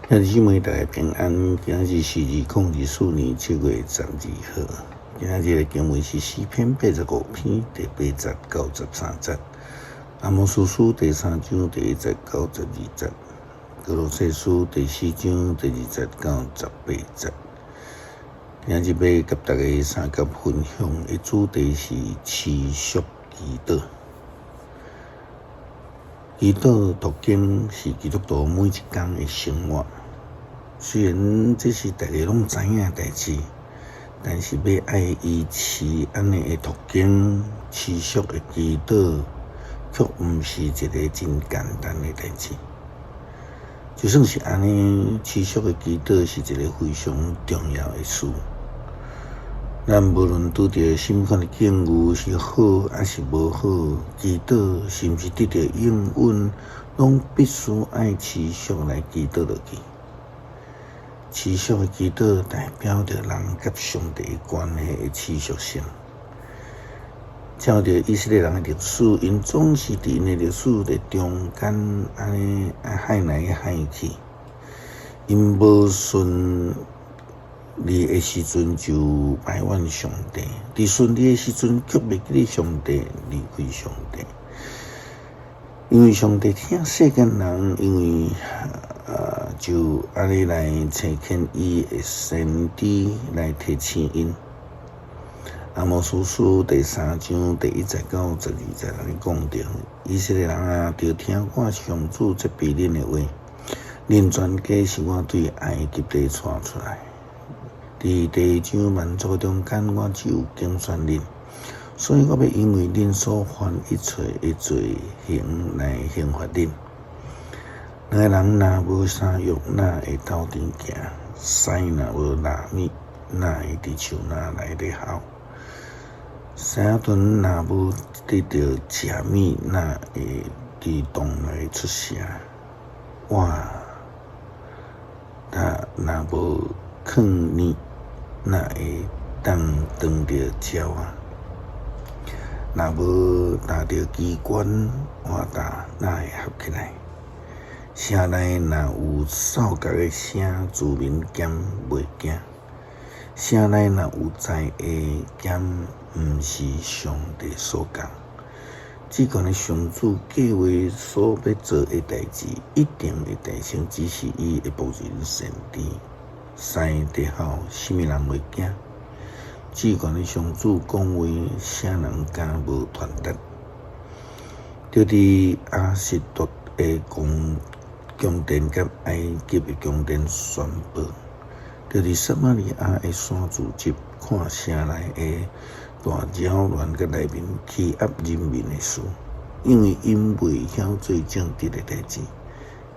兄弟姊妹，大家平安。今日是2024年7月12号。今日的经文是诗篇85篇第8节到13节，阿摩司书第3章第1节到12节，歌罗西书第4章第2节到18节。今日要甲大家三角分享的主题是持续祈祷。祈祷途径是基督徒每一天的生活。虽然这是大家拢知影的代志，但是要爱维持安尼的途径，持续的祈祷，却毋是一个真简单的代志。就算是安尼，持续的祈祷是一个非常重要的事。咱无论拄着什么款的境遇是好还是无好，祈祷是毋是得到应允，拢必须爱持续来祈祷落去。持续的祈祷代表着人甲上帝的关系的持续性。照着以色列人的历史，因总是伫因的历史的中间安尼海来海去，因无顺利的时阵就埋怨上帝，伫顺利的时阵却袂记得上帝，离开上帝。因为上帝听世间人，因为就安尼来找见伊的先知来提醒因。阿摩司书第3章第1节到12节安尼讲着，以色列人啊，着听我上主责备恁的话，恁全家是我对埃及地带出来。伫地上万族中间，我只有拣选恁，所以我要因为恁所犯一切的罪行来刑罚恁。两个人若无衫肉，哪会斗阵行？屎若无纳米，哪会伫树哪内底效？山豚若无得到食米，哪会伫洞内出声？哇！若无藏呢，哪会当着鸟啊？若无打着机关换打，哪会合起来？城内若有扫角的声，居民减袂惊；城内若有在的减，毋是上帝所讲。只管的上主计划所要做的代志，一定会达成，只是伊会保人先知。生得好，什么人袂惊？只管的上主讲话，啥人敢无传达？就伫阿实多的宫殿甲埃及的宫殿宣布，就伫撒玛利亚的山柱集看城内的大扰乱甲内面欺压人民的事，因为因袂晓做正直的代志，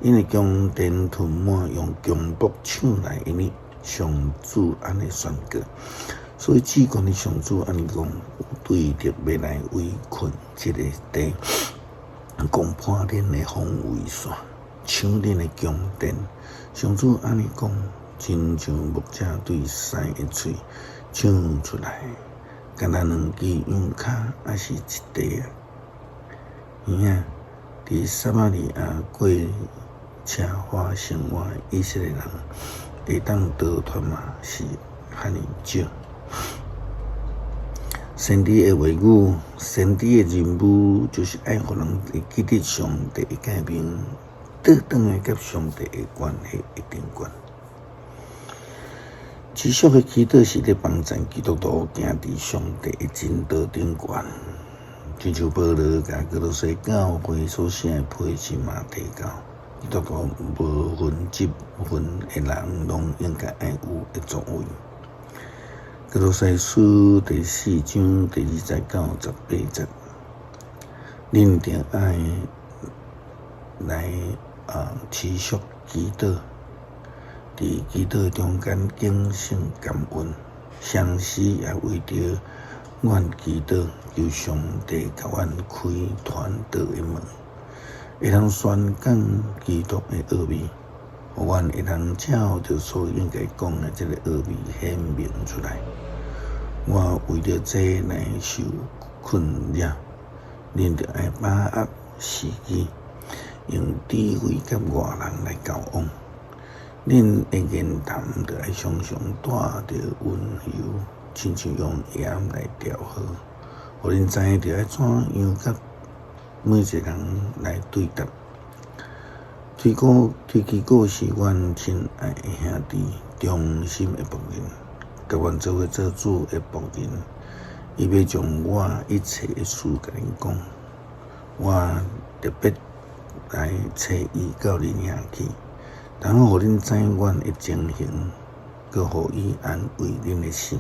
因为宫殿屯满用强迫抢来，因为上主安尼宣告，所以只管的上主安尼讲，对着要来围困这个地，攻破恁的防卫线。抢恁的宫殿，上主安尼讲，亲像木者对狮的喙抢出来，敢若2支羊脚，还是一块耳伫撒玛利亚过车祸生活的以色列人，会当逃脱嘛？是遐尼少。先知的话语，先知的任务，就是爱互人会记得上帝的诫命。倒转来甲上帝的关系一定关。持续的祈祷是咧帮助基督徒行伫上帝的真道顶悬。亲像保罗甲歌罗西教会所写的批示嘛提到，基督徒无分职分的人，拢应该爱有的作为。歌罗西书第4章第2节到18节，恁着爱来持续祈祷，伫祈祷中间敬信感恩，相时也为着阮祈祷，求上帝甲阮开传道的门，会通宣讲基督的奥秘，互阮会通照着所应该讲的这个奥秘显明出来。我为着这来受困扰，恁着爱把握时机。用智慧甲外人来交往，恁的言谈着爱常常带着温柔，亲像用盐来调和，互恁知影着爱怎样甲每一个人来对答。推起故是阮亲爱的兄弟，忠心的仆人，甲阮做伙做主的仆人。伊要将我一切的事甲恁讲，我特别来找伊到恁遐去，然后互恁知阮的情形，佮互伊安慰恁的心。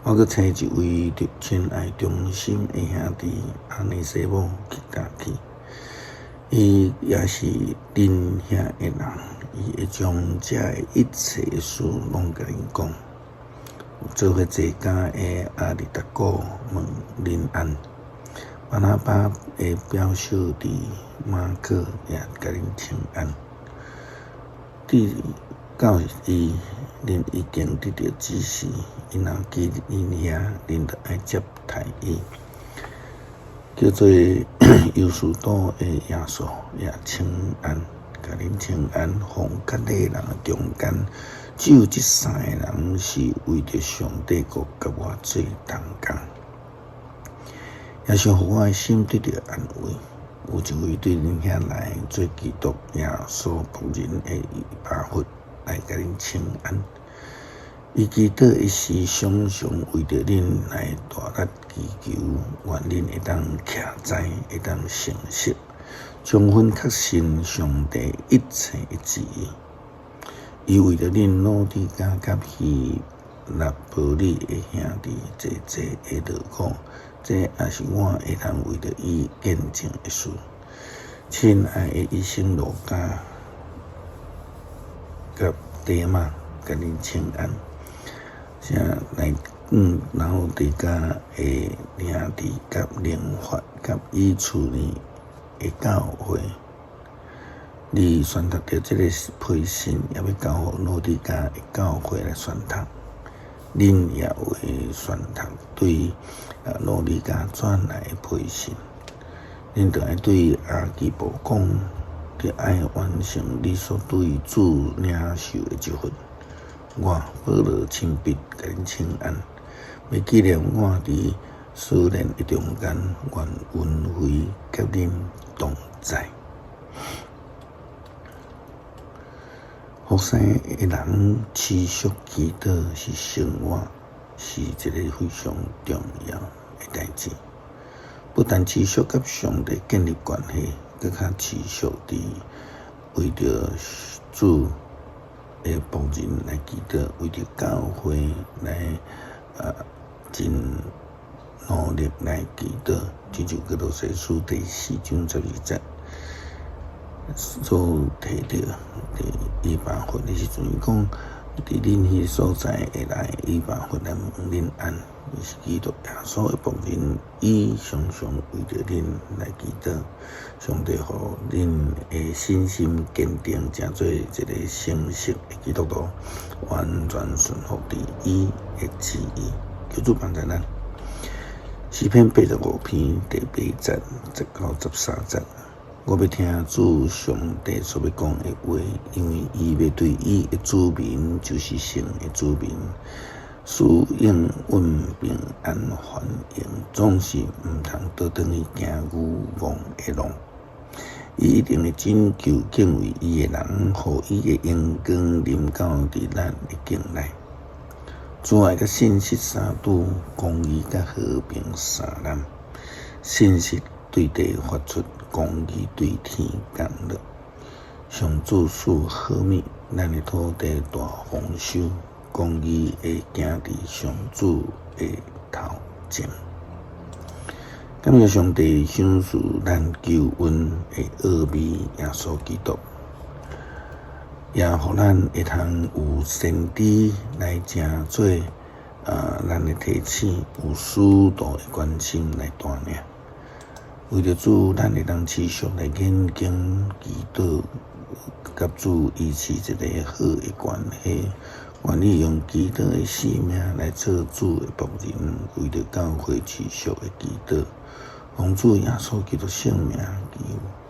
我佮找一位亲爱忠心的兄弟安尼西姆去搭去，伊也是恁遐的人，伊会将遮的一切的事拢甲恁讲。做伙坐家的阿里达哥问恁安，巴拿巴的表小弟马可也甲恁请安。到伊，恁已经得到指示，伊若记恁遐，恁着爱接待伊。叫做优士多的耶稣也请安，甲恁请安，奉甲礼人的中间。只有这三个人是为着上帝国甲我做同工，也是互我的心得到安慰。有一位对恁遐来做基督耶稣仆人的以巴弗来甲恁请安。伊祈祷一时常常为着恁来大力祈求，愿恁会当徛在，会当诚实，充分确信上帝一切的旨意。伊为着恁努力甲希腊伯利的兄弟坐的劳苦，这也是我会当为着伊见证的事。亲爱的医生罗加甲地马甲恁请安，啥来然后伫家的兄弟甲灵法甲伊厝呢的教会。你选读到这个批信，也要交互罗迪加的教会来选读。恁也会选读对罗迪加转来的批信。恁着爱对阿基布讲，着爱完成你所对主领受的职分。我保罗亲笔甲恁请安，要纪念我伫思念的中间，愿恩惠甲恁同在。服侍的人持续祈祷是生活，是一个非常重要的代志。不但持续甲上帝建立关系，更较持续地为着主的仆人来祈祷，为着教会来真努力来祈祷。这就叫做《西书》第4章12节。所提到伫以巴弗的时阵，伊讲伫恁迄所在会来以巴弗来问恁安，伊是基督耶稣的仆人，伊常常为着恁来祈祷，上帝互恁的信心坚定，成做一个诚实的基督徒，完全顺服伫伊的旨意。求主帮助咱。诗篇85篇第8节10到13节。我要听主上帝所要讲的话，因为伊要对伊的子民，就是神的子民，赐应稳平安繁荣，总是毋通倒转去行愚妄的路。伊一定会拯救敬畏伊的人，互伊的阳光临到伫咱的境内。主爱甲信实三拄，公义甲和平三难，信实对地发出，公义对天降落。上主赐好物，咱的土地大丰收，公义会行伫上主的头前。感谢上帝享受咱救恩的奥秘，耶稣基督，也互咱会通有先知来成做咱的提醒，有使徒的关心来带领。为着主，咱会当持续来研经祈祷，甲主维持一个好的关系。愿意用基督的生命来做主的仆人，为着教会持续的祈祷，奉主耶稣基督圣名祈求。